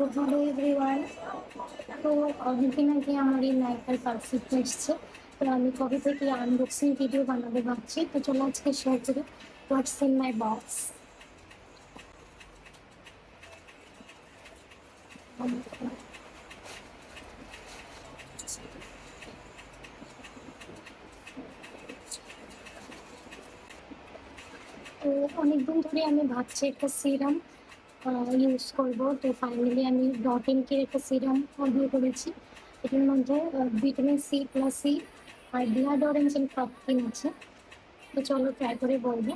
তো hello everyone. তো অনেকদিন আগে আমার এই নাইকার পারফিউমটা এসছে। তো আমি কবে থেকে আনবক্সিং ভিডিও বানাবো ভাবছি, তো চলো আজকে শেয়ার করি হোয়াটস ইন মাই বক্স। তো অনেকদিন ধরে আমি ভাবছি একটা সিরাম ইউজ করবো। তো ফাইনালি আমি ডট-ইন-কে একটা সিরাম অর্ডার করেছি। এটার মধ্যে ভিটামিন সি প্লাস সি আর ব্লাড অরেঞ্জ এন্ড প্রোটিন আছে। তো চলো ট্রাই করে বলবো।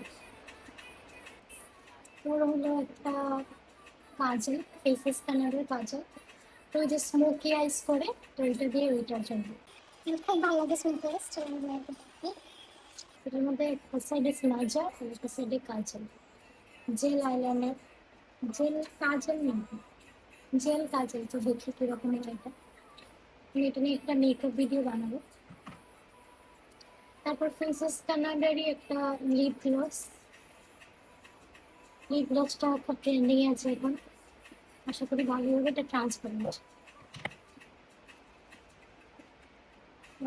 তোর হলো একটা কাজল, ফেস স্ক্যানারের কাজল। তো ওই যে স্মোকি আইস করে, তো এটা দিয়ে ওইটার জন্য খুব ভালো লাগে। স্মোকি আইস এটার মধ্যে একটা সাইডে স্মাজা আর একটা সাইডে কাজল, জেল আইলাইনার, জেল কাজল নাকি জেল কাজল। তো দেখি কিরকম এটা। আমি এটা নিয়ে একটা মেকআপ ভিডিও বানাবো। তারপর ফেসেস কানাডারই একটা লিপ গ্লস। লিপ গ্লসটা খুব ট্রেন্ডিং আছে এখন, আশা করি ভালো হবে। এটা ট্রান্সপারেন্ট।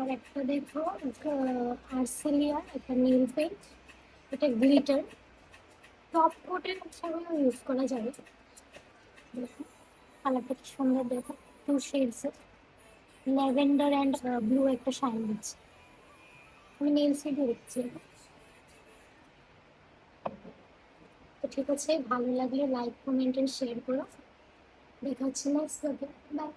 আর একটা দেখো, আর্সেলিয়া একটা নীল পেন্ট, এটা গ্লিটার। টপ কোটের হিসাবেও ইউজ করা যাবে। দেখো কালারটা কি সুন্দর, দেখো two shades, lavender and blue একটা শাইন দিচ্ছে। আমি নেল সিডও দেখছি। তো ঠিক আছে, ভালো লাগলে লাইক কমেন্ট এন্ড শেয়ার করো। দেখা হচ্ছে নেক্সট ব্লগে। বাই।